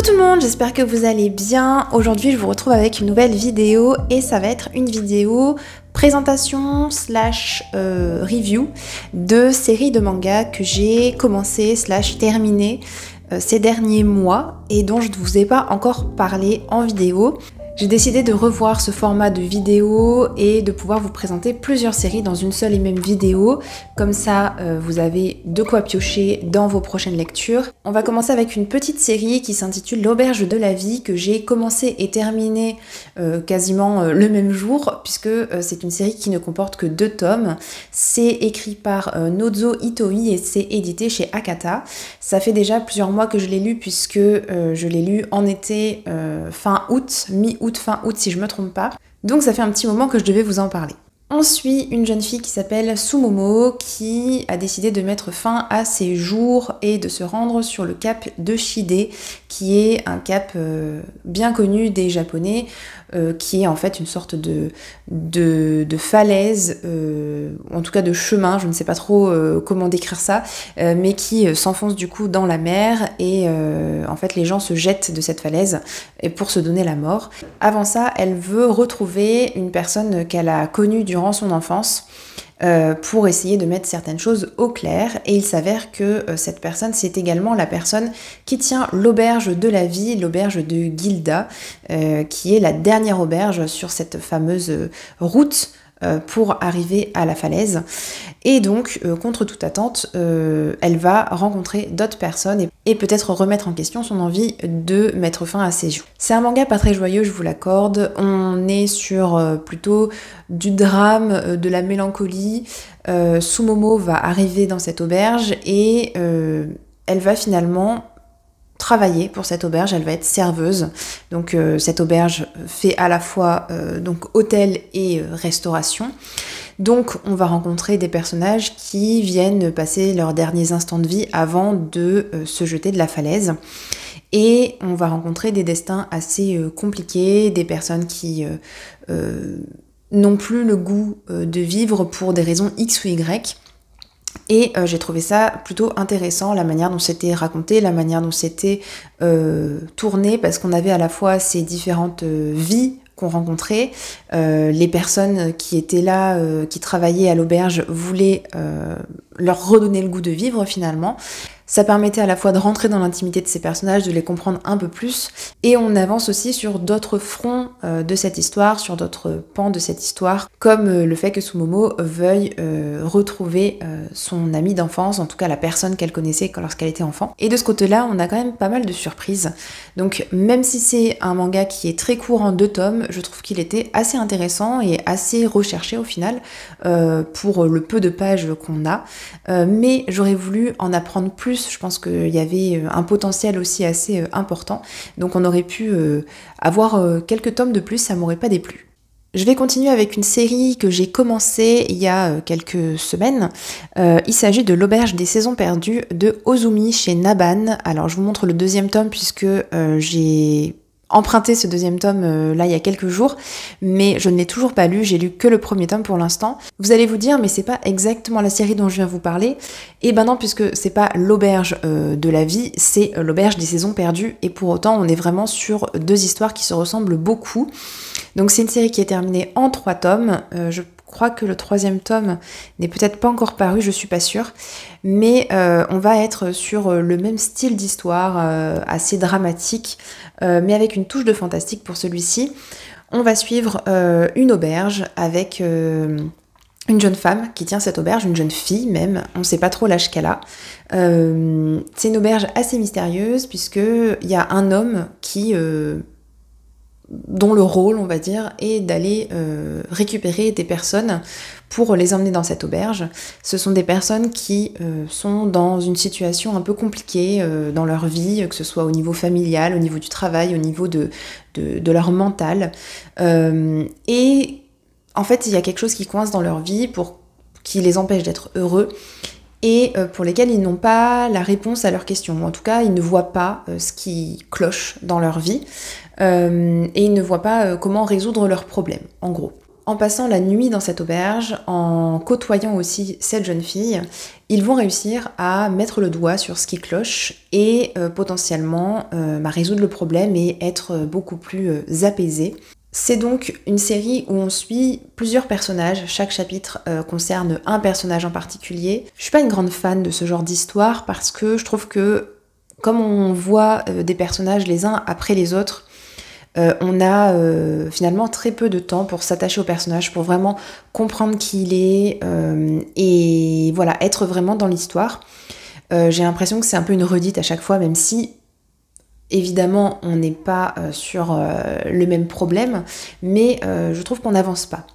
Coucou tout le monde, j'espère que vous allez bien. Aujourd'hui je vous retrouve avec une nouvelle vidéo et ça va être une vidéo présentation slash review de séries de manga que j'ai commencé slash terminé ces derniers mois et dont je ne vous ai pas encore parlé en vidéo. J'ai décidé de revoir ce format de vidéo et de pouvoir vous présenter plusieurs séries dans une seule et même vidéo. Comme ça, vous avez de quoi piocher dans vos prochaines lectures. On va commencer avec une petite série qui s'intitule L'Auberge de la Vie, que j'ai commencé et terminé quasiment le même jour, puisque c'est une série qui ne comporte que 2 tomes. C'est écrit par Nozo Itoi et c'est édité chez Akata. Ça fait déjà plusieurs mois que je l'ai lu, puisque je l'ai lu en été fin août, mi-août, fin août si je me trompe pas. Donc ça fait un petit moment que je devais vous en parler. On suit une jeune fille qui s'appelle Sumomo qui a décidé de mettre fin à ses jours et de se rendre sur le cap de Shide, qui est un cap bien connu des Japonais, qui est en fait une sorte de falaise, en tout cas de chemin, je ne sais pas trop comment décrire ça, mais qui s'enfonce du coup dans la mer et en fait les gens se jettent de cette falaise pour se donner la mort. Avant ça, elle veut retrouver une personne qu'elle a connue durant son enfance pour essayer de mettre certaines choses au clair, et il s'avère que cette personne, c'est également la personne qui tient l'auberge de la vie, l'auberge de Gilda, qui est la dernière auberge sur cette fameuse route pour arriver à la falaise. Et donc, contre toute attente, elle va rencontrer d'autres personnes et peut-être remettre en question son envie de mettre fin à ses jours. C'est un manga pas très joyeux, je vous l'accorde. On est sur plutôt du drame, de la mélancolie. Sumomo va arriver dans cette auberge et elle va finalement travailler pour cette auberge, elle va être serveuse. Donc cette auberge fait à la fois donc hôtel et restauration. Donc on va rencontrer des personnages qui viennent passer leurs derniers instants de vie avant de se jeter de la falaise. Et on va rencontrer des destins assez compliqués, des personnes qui n'ont plus le goût de vivre pour des raisons X ou Y. Et j'ai trouvé ça plutôt intéressant, la manière dont c'était raconté, la manière dont c'était tourné, parce qu'on avait à la fois ces différentes vies qu'on rencontrait, les personnes qui étaient là, qui travaillaient à l'auberge, voulaient leur redonner le goût de vivre finalement. Ça permettait à la fois de rentrer dans l'intimité de ces personnages, de les comprendre un peu plus, et on avance aussi sur d'autres fronts de cette histoire, sur d'autres pans de cette histoire, comme le fait que Sumomo veuille retrouver son amie d'enfance, en tout cas la personne qu'elle connaissait lorsqu'elle était enfant. Et de ce côté-là, on a quand même pas mal de surprises. Donc même si c'est un manga qui est très court en 2 tomes, je trouve qu'il était assez intéressant et assez recherché au final, pour le peu de pages qu'on a. Mais j'aurais voulu en apprendre plus. Je pense qu'il y avait un potentiel aussi assez important, donc on aurait pu avoir quelques tomes de plus, ça m'aurait pas déplu. Je vais continuer avec une série que j'ai commencée il y a quelques semaines. Il s'agit de L'Auberge des Saisons Perdues de Ozumi chez Naban. Alors je vous montre le 2e tome puisque j'ai emprunté ce 2e tome là il y a quelques jours, mais je ne l'ai toujours pas lu, j'ai lu que le 1er tome pour l'instant. Vous allez vous dire, mais c'est pas exactement la série dont je viens vous parler. Et ben non, puisque c'est pas l'auberge de la vie, c'est l'auberge des saisons perdues, et pour autant on est vraiment sur 2 histoires qui se ressemblent beaucoup. Donc c'est une série qui est terminée en 3 tomes, je crois que le 3e tome n'est peut-être pas encore paru, je suis pas sûre, mais on va être sur le même style d'histoire, assez dramatique, mais avec une touche de fantastique pour celui-ci. On va suivre une auberge avec une jeune femme qui tient cette auberge, une jeune fille même, on ne sait pas trop l'âge qu'elle a. C'est une auberge assez mystérieuse puisqu'il y a un homme qui... dont le rôle, on va dire, est d'aller récupérer des personnes pour les emmener dans cette auberge. Ce sont des personnes qui sont dans une situation un peu compliquée dans leur vie, que ce soit au niveau familial, au niveau du travail, au niveau de leur mental. Et en fait, il y a quelque chose qui coince dans leur vie qui les empêche d'être heureux, et pour lesquels ils n'ont pas la réponse à leurs questions, ou en tout cas ils ne voient pas ce qui cloche dans leur vie, et ils ne voient pas comment résoudre leurs problèmes, en gros. en passant la nuit dans cette auberge, en côtoyant aussi cette jeune fille, ils vont réussir à mettre le doigt sur ce qui cloche et potentiellement résoudre le problème et être beaucoup plus apaisés. C'est donc une série où on suit plusieurs personnages, chaque chapitre concerne un personnage en particulier. Je suis pas une grande fan de ce genre d'histoire parce que je trouve que comme on voit des personnages les uns après les autres, on a finalement très peu de temps pour s'attacher au personnage, pour vraiment comprendre qui il est et voilà, être vraiment dans l'histoire. J'ai l'impression que c'est un peu une redite à chaque fois, même si évidemment on n'est pas sur le même problème, mais je trouve qu'on n'avance pas.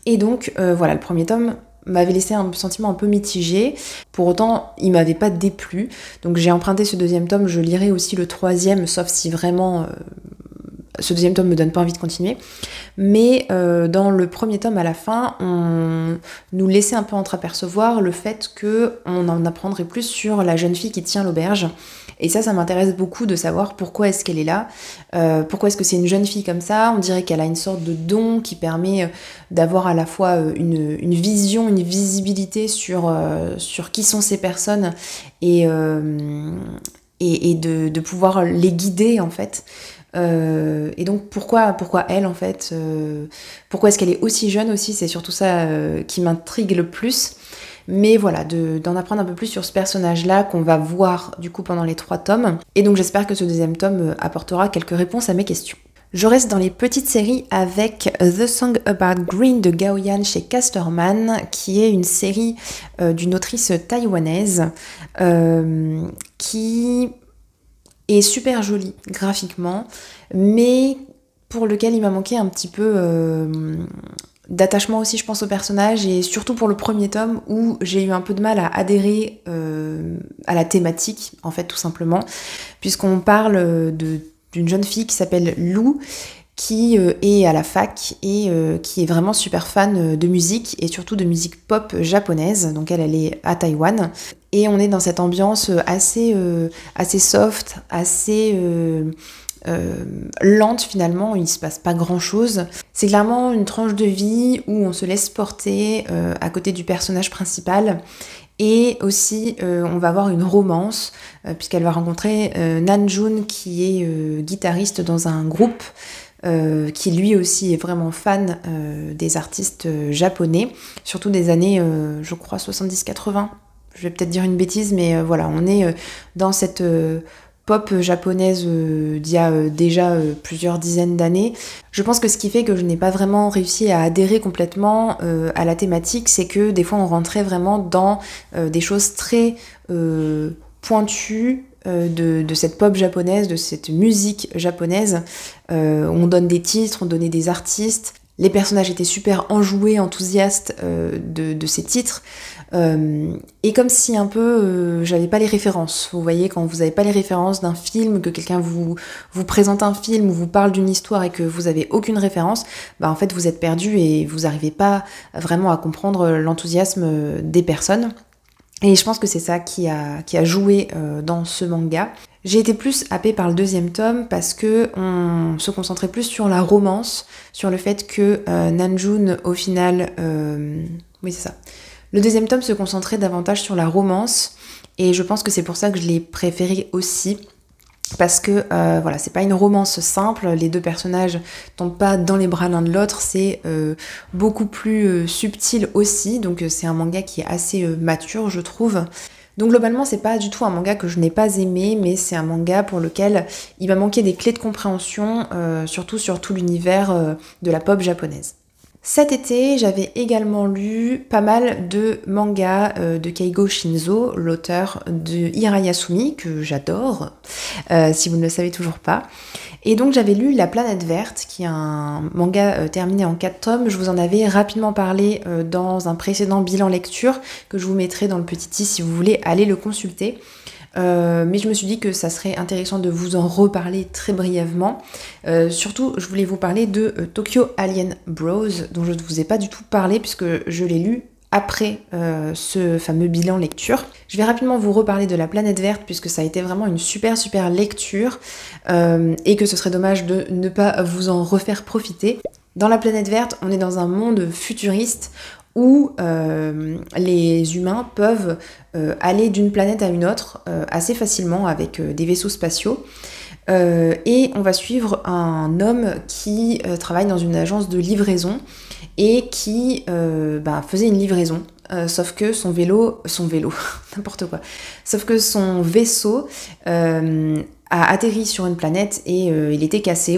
Et donc voilà, le premier tome m'avait laissé un sentiment un peu mitigé, pour autant il m'avait pas déplu, donc j'ai emprunté ce deuxième tome, je lirai aussi le troisième, sauf si vraiment ce deuxième tome me donne pas envie de continuer, mais dans le premier tome à la fin, on nous laissait un peu entreapercevoir le fait qu'on en apprendrait plus sur la jeune fille qui tient l'auberge, et ça m'intéresse beaucoup de savoir pourquoi est-ce qu'elle est là, pourquoi est-ce que c'est une jeune fille comme ça. On dirait qu'elle a une sorte de don qui permet d'avoir à la fois une vision, une visibilité sur qui sont ces personnes et de pouvoir les guider en fait. Et donc pourquoi elle en fait, pourquoi est-ce qu'elle est aussi jeune aussi, c'est surtout ça qui m'intrigue le plus. Mais voilà, d'en apprendre un peu plus sur ce personnage-là qu'on va voir du coup pendant les 3 tomes. Et donc j'espère que ce deuxième tome apportera quelques réponses à mes questions. Je reste dans les petites séries avec The Song About Green de Gao Yan chez Casterman, qui est une série d'une autrice taïwanaise qui est super jolie graphiquement, mais pour lequel il m'a manqué un petit peu d'attachement aussi, je pense, au personnage, et surtout pour le premier tome où j'ai eu un peu de mal à adhérer à la thématique, en fait, tout simplement, puisqu'on parle d'une jeune fille qui s'appelle Lou, qui est à la fac et qui est vraiment super fan de musique, et surtout de musique pop japonaise, donc elle est à Taïwan, et on est dans cette ambiance assez soft, assez lente finalement, où il se passe pas grand chose. C'est clairement une tranche de vie où on se laisse porter à côté du personnage principal, et aussi on va avoir une romance puisqu'elle va rencontrer Nanjun, qui est guitariste dans un groupe qui lui aussi est vraiment fan des artistes japonais, surtout des années je crois 70-80. Je vais peut-être dire une bêtise, mais voilà, on est dans cette pop japonaise d'il y a déjà plusieurs dizaines d'années. Je pense que ce qui fait que je n'ai pas vraiment réussi à adhérer complètement à la thématique, c'est que des fois on rentrait vraiment dans des choses très pointues de cette pop japonaise, de cette musique japonaise. On donne des titres, on donnait des artistes. Les personnages étaient super enjoués, enthousiastes de ces titres. Et comme si un peu j'avais pas les références. Vous voyez, quand vous avez pas les références d'un film, que quelqu'un vous présente un film ou vous parle d'une histoire et que vous avez aucune référence, bah en fait vous êtes perdu et vous arrivez pas vraiment à comprendre l'enthousiasme des personnes. Et je pense que c'est ça qui a joué dans ce manga. J'ai été plus happée par le deuxième tome parce que on se concentrait plus sur la romance, sur le fait que Nanjun, au final... oui, c'est ça. Le deuxième tome se concentrait davantage sur la romance, et je pense que c'est pour ça que je l'ai préféré aussi. Parce que voilà, c'est pas une romance simple, les deux personnages tombent pas dans les bras l'un de l'autre, c'est beaucoup plus subtil aussi, donc c'est un manga qui est assez mature, je trouve. Donc globalement, c'est pas du tout un manga que je n'ai pas aimé, mais c'est un manga pour lequel il m'a manqué des clés de compréhension, surtout sur tout l'univers de la pop japonaise. Cet été, j'avais également lu pas mal de mangas de Keigo Shinzo, l'auteur de Hirayasumi, que j'adore, si vous ne le savez toujours pas. Et donc j'avais lu La Planète Verte, qui est un manga terminé en 4 tomes. Je vous en avais rapidement parlé dans un précédent bilan lecture, que je vous mettrai dans le petit i si vous voulez aller le consulter. Mais je me suis dit que ça serait intéressant de vous en reparler très brièvement. Surtout, je voulais vous parler de Tokyo Alien Bros, dont je ne vous ai pas du tout parlé puisque je l'ai lu après ce fameux bilan lecture. Je vais rapidement vous reparler de La Planète Verte puisque ça a été vraiment une super lecture et que ce serait dommage de ne pas vous en refaire profiter. Dans la planète verte, on est dans un monde futuriste où les humains peuvent aller d'une planète à une autre assez facilement avec des vaisseaux spatiaux. Et on va suivre un homme qui travaille dans une agence de livraison et qui faisait une livraison. Sauf que son vélo, n'importe quoi. Sauf que son vaisseau a atterri sur une planète et il était cassé.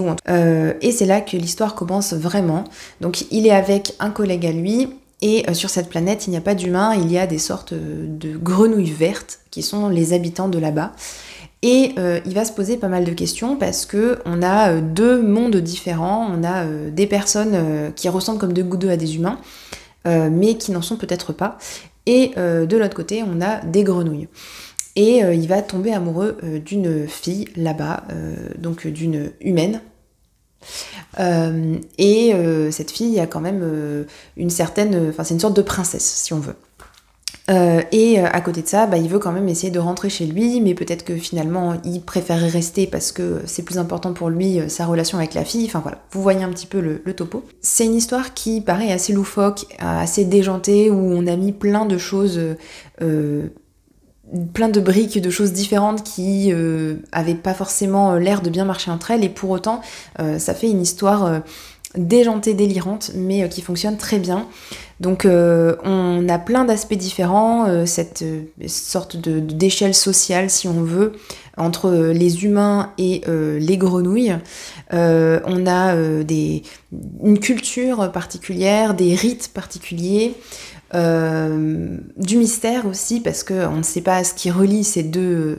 Et c'est là que l'histoire commence vraiment. Donc il est avec un collègue à lui et sur cette planète il n'y a pas d'humains, il y a des sortes de grenouilles vertes qui sont les habitants de là-bas. Et il va se poser pas mal de questions parce que on a deux mondes différents, on a des personnes qui ressemblent comme deux gouttes d'eau à des humains, mais qui n'en sont peut-être pas. Et de l'autre côté, on a des grenouilles. Et il va tomber amoureux d'une fille là-bas, donc d'une humaine. Cette fille a quand même une certaine... Enfin, c'est une sorte de princesse, si on veut. À côté de ça, il veut quand même essayer de rentrer chez lui, mais peut-être que finalement il préférerait rester parce que c'est plus important pour lui sa relation avec la fille. Enfin voilà, vous voyez un petit peu le topo. C'est une histoire qui paraît assez loufoque, assez déjantée, où on a mis plein de choses, plein de briques, de choses différentes qui avaient pas forcément l'air de bien marcher entre elles, et pour autant ça fait une histoire déjantée, délirante, mais qui fonctionne très bien. Donc on a plein d'aspects différents, cette sorte d'échelle sociale, si on veut, entre les humains et les grenouilles. On a une culture particulière, des rites particuliers, du mystère aussi, parce qu'on ne sait pas ce qui relie ces deux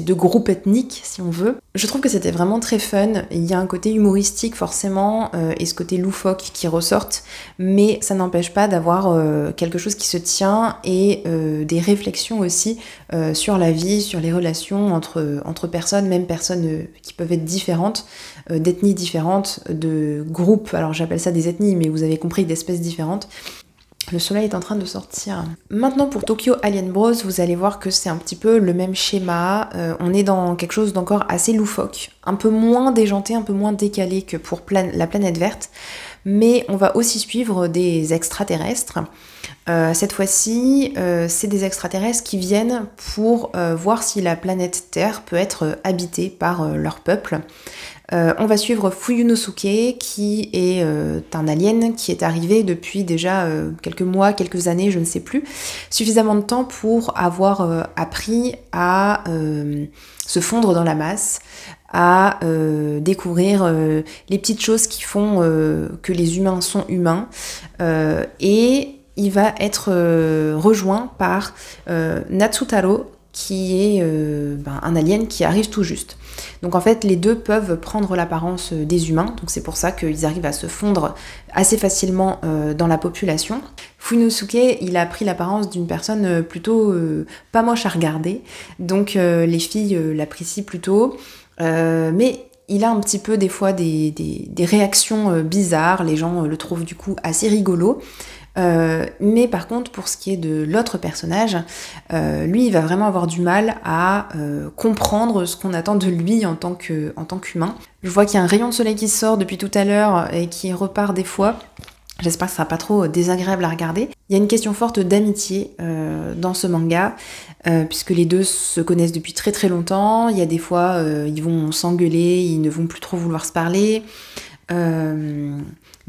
groupes ethniques, si on veut. Je trouve que c'était vraiment très fun. Il y a un côté humoristique forcément, et ce côté loufoque qui ressortent, mais ça n'empêche pas d'avoir quelque chose qui se tient, et des réflexions aussi sur la vie, sur les relations entre personnes, même personnes qui peuvent être différentes, d'ethnies différentes, de groupes, alors j'appelle ça des ethnies, mais vous avez compris, d'espèces différentes. Le soleil est en train de sortir. Maintenant pour Tokyo Alien Bros, vous allez voir que c'est un petit peu le même schéma. On est dans quelque chose d'encore assez loufoque, un peu moins déjanté, un peu moins décalé que pour la planète verte, mais on va aussi suivre des extraterrestres. Cette fois-ci, c'est des extraterrestres qui viennent pour voir si la planète Terre peut être habitée par leur peuple. On va suivre Fuyunosuke, qui est un alien qui est arrivé depuis déjà quelques mois, quelques années, je ne sais plus, suffisamment de temps pour avoir appris à se fondre dans la masse, à découvrir les petites choses qui font que les humains sont humains, et il va être rejoint par Natsutaro, qui est un alien qui arrive tout juste. Donc en fait, les deux peuvent prendre l'apparence des humains, donc c'est pour ça qu'ils arrivent à se fondre assez facilement dans la population. Fuyunosuke, il a pris l'apparence d'une personne plutôt pas moche à regarder, donc les filles l'apprécient plutôt, mais il a un petit peu des fois des réactions bizarres, les gens le trouvent du coup assez rigolo. Mais par contre, pour ce qui est de l'autre personnage, lui, il va vraiment avoir du mal à comprendre ce qu'on attend de lui en tant qu'humain. Je vois qu'il y a un rayon de soleil qui sort depuis tout à l'heure et qui repart des fois. J'espère que ça sera pas trop désagréable à regarder. Il y a une question forte d'amitié dans ce manga, puisque les deux se connaissent depuis très très longtemps. Il y a des fois, ils vont s'engueuler, ils ne vont plus trop vouloir se parler.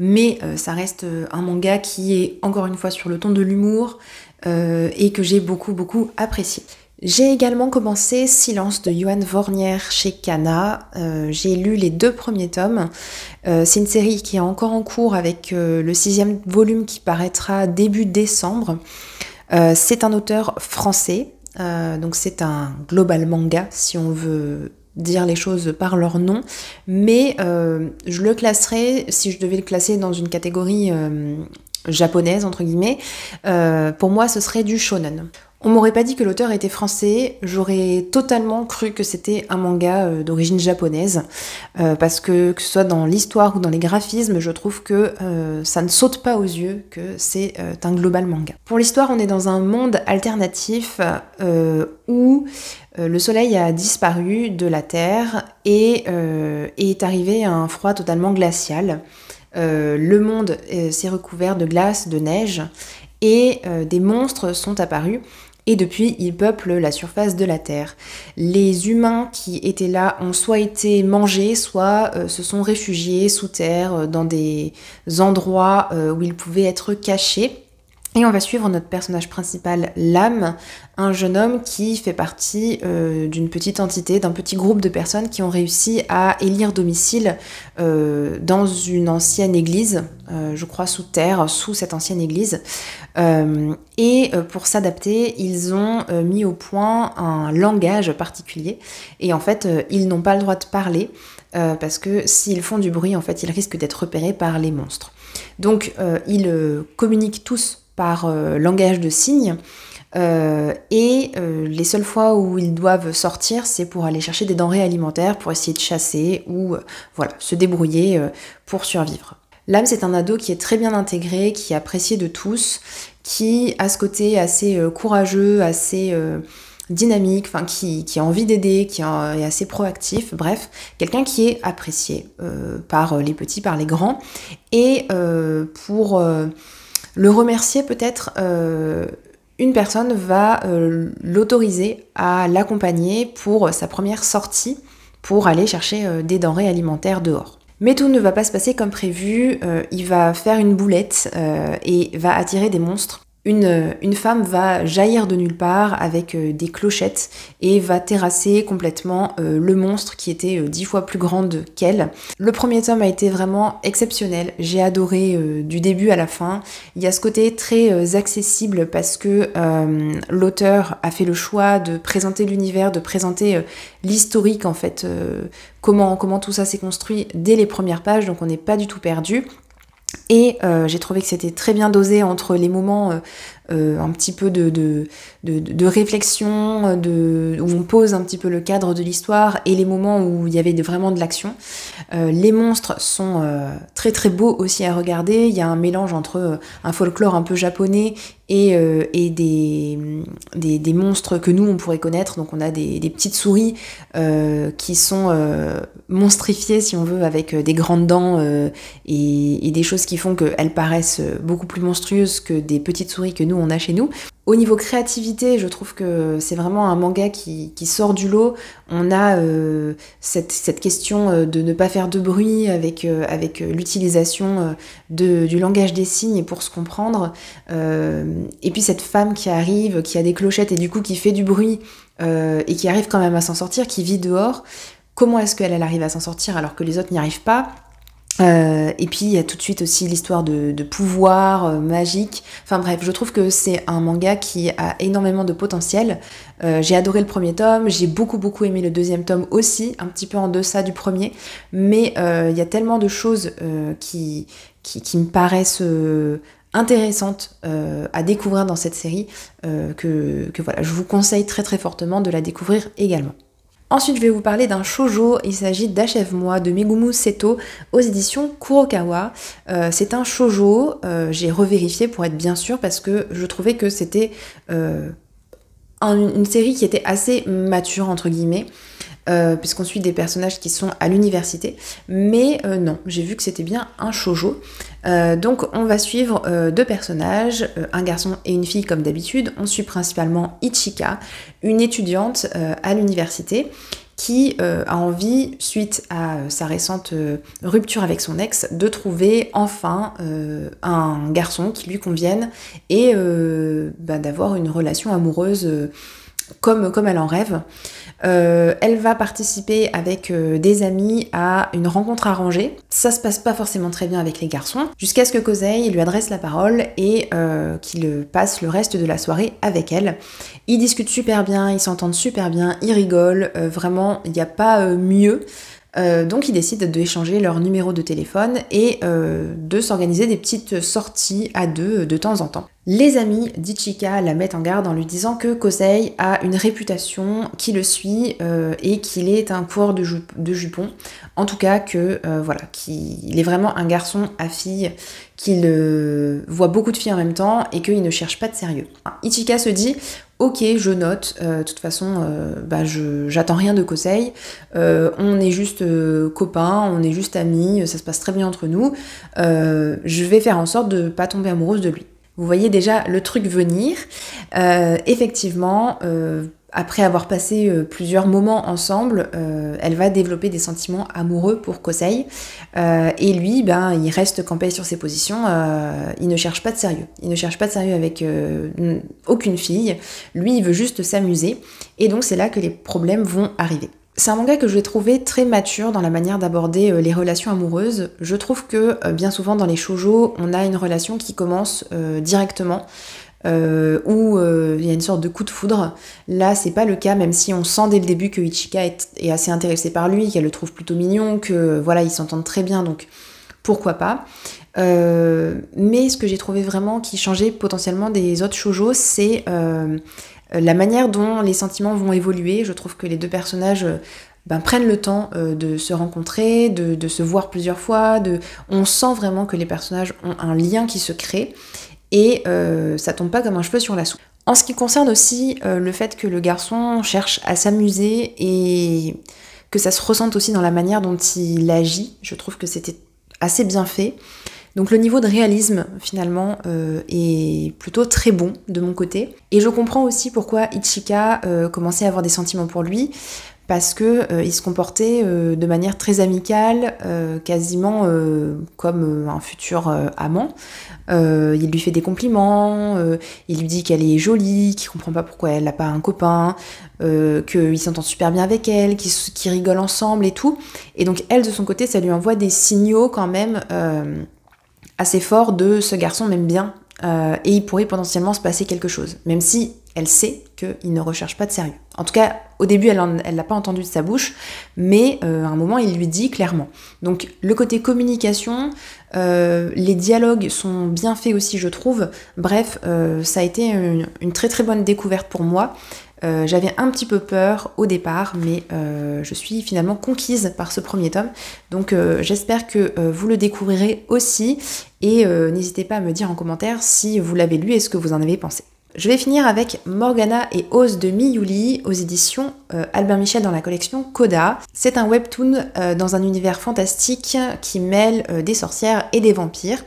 Mais ça reste un manga qui est encore une fois sur le ton de l'humour et que j'ai beaucoup beaucoup apprécié. J'ai également commencé Silence de Johan Vornier chez Kana. J'ai lu les 2 premiers tomes. C'est une série qui est encore en cours avec le 6e volume qui paraîtra début décembre. C'est un auteur français, donc c'est un global manga si on veut dire les choses par leur nom, mais je le classerais, si je devais le classer dans une catégorie japonaise entre guillemets, pour moi ce serait du shonen. On m'aurait pas dit que l'auteur était français, j'aurais totalement cru que c'était un manga d'origine japonaise, parce que ce soit dans l'histoire ou dans les graphismes, je trouve que ça ne saute pas aux yeux que c'est un global manga. Pour l'histoire, on est dans un monde alternatif où le soleil a disparu de la Terre et est arrivé un froid totalement glacial. le monde s'est recouvert de glace, de neige, et des monstres sont apparus. Et depuis, ils peuplent la surface de la Terre. Les humains qui étaient là ont soit été mangés, soit se sont réfugiés sous terre, dans des endroits où ils pouvaient être cachés. Et on va suivre notre personnage principal, Lam, un jeune homme qui fait partie d'une petite entité, d'un petit groupe de personnes qui ont réussi à élire domicile dans une ancienne église, je crois sous terre, sous cette ancienne église. Et pour s'adapter, ils ont mis au point un langage particulier. Et en fait, ils n'ont pas le droit de parler parce que s'ils font du bruit, en fait, ils risquent d'être repérés par les monstres. Donc, ils communiquent tous par langage de signes. Et les seules fois où ils doivent sortir, c'est pour aller chercher des denrées alimentaires, pour essayer de chasser ou voilà, se débrouiller pour survivre. Lam, c'est un ado qui est très bien intégré, qui est apprécié de tous, qui a ce côté assez courageux, assez dynamique, enfin qui a envie d'aider, qui est assez proactif, bref, quelqu'un qui est apprécié par les petits, par les grands. Et pour le remercier peut-être, une personne va l'autoriser à l'accompagner pour sa première sortie pour aller chercher des denrées alimentaires dehors. Mais tout ne va pas se passer comme prévu, il va faire une boulette et va attirer des monstres. Une femme va jaillir de nulle part avec des clochettes et va terrasser complètement le monstre qui était 10 fois plus grande qu'elle. Le premier tome a été vraiment exceptionnel, j'ai adoré du début à la fin. Il y a ce côté très accessible parce que l'auteur a fait le choix de présenter l'univers, de présenter l'historique en fait, comment tout ça s'est construit dès les premières pages, donc on n'est pas du tout perdu. Et j'ai trouvé que c'était très bien dosé entre les moments un petit peu de réflexion, où on pose un petit peu le cadre de l'histoire, et les moments où il y avait vraiment de l'action. Les monstres sont très très beaux aussi à regarder. Il y a un mélange entre un folklore un peu japonais et des monstres que nous on pourrait connaître. Donc on a des petites souris qui sont monstrifiées si on veut, avec des grandes dents et des choses qui font qu'elles paraissent beaucoup plus monstrueuses que des petites souris que nous on a chez nous. Au niveau créativité, je trouve que c'est vraiment un manga qui sort du lot. On a cette question de ne pas faire de bruit avec l'utilisation du langage des signes pour se comprendre. Et puis cette femme qui arrive, qui a des clochettes et du coup qui fait du bruit et qui arrive quand même à s'en sortir, qui vit dehors. Comment est-ce qu'elle arrive à s'en sortir alors que les autres n'y arrivent pas ? Et puis il y a tout de suite aussi l'histoire de pouvoir magique. Enfin bref, je trouve que c'est un manga qui a énormément de potentiel. J'ai adoré le premier tome, j'ai beaucoup aimé le deuxième tome aussi, un petit peu en deçà du premier, mais il y a tellement de choses qui me paraissent intéressantes à découvrir dans cette série que voilà, je vous conseille très très fortement de la découvrir également. Ensuite, je vais vous parler d'un shoujo, il s'agit d'Achève-moi de Megumu Seto aux éditions Kurokawa. C'est un shoujo, j'ai revérifié pour être bien sûre parce que je trouvais que c'était une série qui était assez mature entre guillemets, puisqu'on suit des personnages qui sont à l'université, mais non, j'ai vu que c'était bien un shoujo. Donc on va suivre deux personnages, un garçon et une fille comme d'habitude. On suit principalement Ichika, une étudiante à l'université qui a envie, suite à sa récente rupture avec son ex, de trouver enfin un garçon qui lui convienne et d'avoir une relation amoureuse comme elle en rêve. Elle va participer avec des amis à une rencontre arrangée. Ça se passe pas forcément très bien avec les garçons, jusqu'à ce que Kosei lui adresse la parole et qu'il passe le reste de la soirée avec elle. Ils discutent super bien, ils s'entendent super bien, ils rigolent, vraiment il n'y a pas mieux. Donc ils décident d'échanger leur numéro de téléphone et de s'organiser des petites sorties à deux de temps en temps. Les amis d'Ichika la mettent en garde en lui disant que Kosei a une réputation qui le suit et qu'il est un coureur de jupons. En tout cas que voilà, qu'il est vraiment un garçon à filles, qu'il voit beaucoup de filles en même temps et qu'il ne cherche pas de sérieux. Ichika se dit ok, je note, de toute façon j'attends rien de Kosei, on est juste copains, on est juste amis, ça se passe très bien entre nous, je vais faire en sorte de pas tomber amoureuse de lui. Vous voyez déjà le truc venir. Effectivement, après avoir passé plusieurs moments ensemble, elle va développer des sentiments amoureux pour Kosei. Et lui, il reste campé sur ses positions. Il ne cherche pas de sérieux. Il ne cherche pas de sérieux avec aucune fille. Lui, il veut juste s'amuser. Et donc, c'est là que les problèmes vont arriver. C'est un manga que je vais trouver très mature dans la manière d'aborder les relations amoureuses. Je trouve que bien souvent dans les shoujo, on a une relation qui commence directement, où il y a une sorte de coup de foudre. Là, c'est pas le cas, même si on sent dès le début que Ichika est assez intéressée par lui, qu'elle le trouve plutôt mignon, que voilà, ils s'entendent très bien, donc pourquoi pas. Mais ce que j'ai trouvé vraiment qui changeait potentiellement des autres shoujo, c'est la manière dont les sentiments vont évoluer. Je trouve que les deux personnages prennent le temps de se rencontrer, de se voir plusieurs fois. On sent vraiment que les personnages ont un lien qui se crée et ça tombe pas comme un cheveu sur la soupe. En ce qui concerne aussi le fait que le garçon cherche à s'amuser et que ça se ressente aussi dans la manière dont il agit, je trouve que c'était assez bien fait. Donc le niveau de réalisme finalement est plutôt très bon de mon côté. Et je comprends aussi pourquoi Ichika commençait à avoir des sentiments pour lui, parce que il se comportait de manière très amicale, quasiment comme un futur amant. Il lui fait des compliments, il lui dit qu'elle est jolie, qu'il comprend pas pourquoi elle n'a pas un copain, qu'il s'entend super bien avec elle, qu'ils rigolent ensemble et tout. Et donc elle de son côté, ça lui envoie des signaux quand même assez fort de ce garçon m'aime bien et il pourrait potentiellement se passer quelque chose, même si elle sait qu'il ne recherche pas de sérieux. En tout cas, au début, elle l'a pas entendu de sa bouche, mais à un moment, il lui dit clairement. Donc le côté communication, les dialogues sont bien faits aussi, je trouve. Bref, ça a été une très très bonne découverte pour moi. J'avais un petit peu peur au départ, mais je suis finalement conquise par ce premier tome. Donc j'espère que vous le découvrirez aussi. Et n'hésitez pas à me dire en commentaire si vous l'avez lu et ce que vous en avez pensé. Je vais finir avec Morgana et Oz de Miyuli aux éditions Albin Michel dans la collection Coda. C'est un webtoon dans un univers fantastique qui mêle des sorcières et des vampires.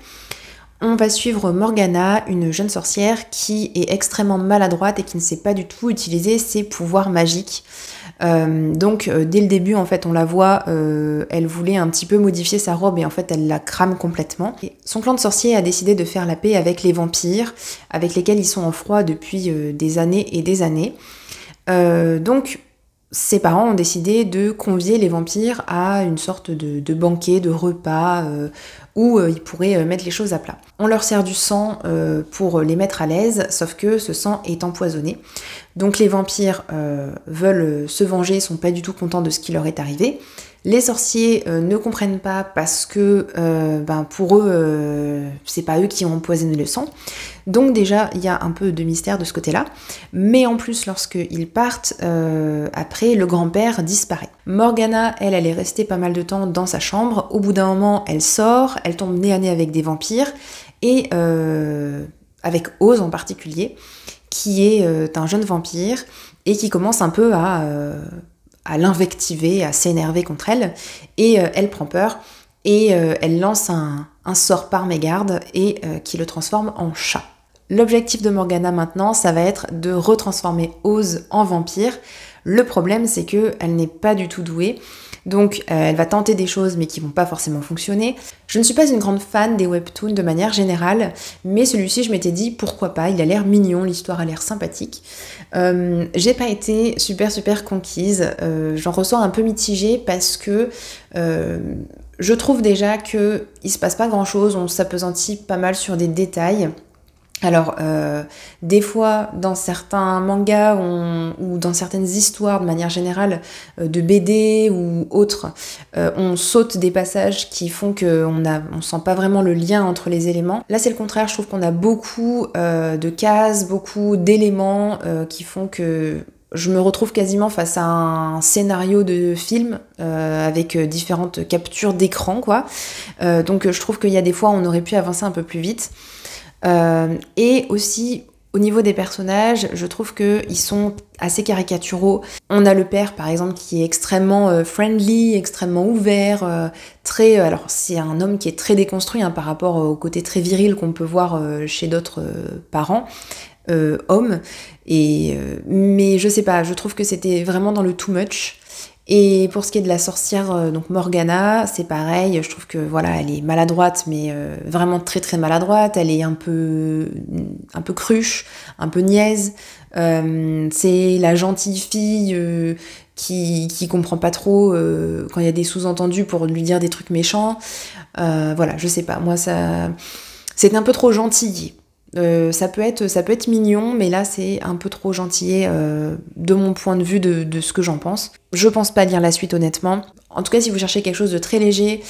On va suivre Morgana, une jeune sorcière qui est extrêmement maladroite et qui ne sait pas du tout utiliser ses pouvoirs magiques. Donc dès le début en fait on la voit, elle voulait un petit peu modifier sa robe et en fait elle la crame complètement. Et son clan de sorciers a décidé de faire la paix avec les vampires, avec lesquels ils sont en froid depuis des années et des années. Donc ses parents ont décidé de convier les vampires à une sorte de banquet, de repas, où ils pourraient mettre les choses à plat. On leur sert du sang pour les mettre à l'aise, sauf que ce sang est empoisonné. Donc les vampires veulent se venger, sont pas du tout contents de ce qui leur est arrivé. Les sorciers ne comprennent pas parce que pour eux, c'est pas eux qui ont empoisonné le sang. Donc déjà, il y a un peu de mystère de ce côté-là. Mais en plus, lorsqu'ils partent, après, le grand-père disparaît. Morgana, elle est restée pas mal de temps dans sa chambre. Au bout d'un moment, elle sort, elle tombe nez à nez avec des vampires. Et avec Oz en particulier, qui est un jeune vampire et qui commence un peu à l'invectiver, à s'énerver contre elle, et elle prend peur, et elle lance un sort par mégarde, et qui le transforme en chat. L'objectif de Morgana maintenant, ça va être de retransformer Oz en vampire. Le problème, c'est qu'elle n'est pas du tout douée, donc elle va tenter des choses mais qui vont pas forcément fonctionner. Je ne suis pas une grande fan des webtoons de manière générale, mais celui-ci je m'étais dit pourquoi pas, il a l'air mignon, l'histoire a l'air sympathique. J'ai pas été super conquise, j'en ressors un peu mitigée parce que je trouve déjà qu'il se passe pas grand chose, on s'appesantit pas mal sur des détails. Alors, des fois, dans certains mangas ou dans certaines histoires, de manière générale, de BD ou autres, on saute des passages qui font qu'on sent pas vraiment le lien entre les éléments. Là, c'est le contraire, je trouve qu'on a beaucoup de cases, beaucoup d'éléments qui font que je me retrouve quasiment face à un scénario de film avec différentes captures d'écran, quoi. Donc, je trouve qu'il y a des fois, on aurait pu avancer un peu plus vite. Et aussi au niveau des personnages, je trouve qu'ils sont assez caricaturaux. On a le père par exemple qui est extrêmement friendly, extrêmement ouvert, très. Alors c'est un homme qui est très déconstruit par rapport au côté très viril qu'on peut voir chez d'autres parents. Hommes, mais je sais pas, je trouve que c'était vraiment dans le too much. Et pour ce qui est de la sorcière, donc Morgana, c'est pareil, je trouve que voilà, elle est maladroite, mais vraiment très très maladroite, elle est un peu cruche, un peu niaise, c'est la gentille fille qui comprend pas trop quand il y a des sous-entendus pour lui dire des trucs méchants, voilà, je sais pas, moi ça, c'est un peu trop gentillé. Ça peut être mignon, mais là c'est un peu trop gentillé de mon point de vue de ce que j'en pense. Je pense pas lire la suite honnêtement. En tout cas, si vous cherchez quelque chose de très léger,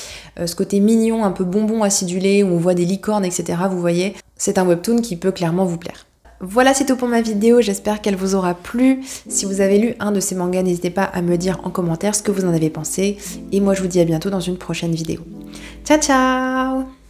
ce côté mignon, un peu bonbon acidulé, où on voit des licornes, etc., vous voyez, c'est un webtoon qui peut clairement vous plaire. Voilà, c'est tout pour ma vidéo, j'espère qu'elle vous aura plu. Si vous avez lu un de ces mangas, n'hésitez pas à me dire en commentaire ce que vous en avez pensé. Et moi je vous dis à bientôt dans une prochaine vidéo. Ciao ciao!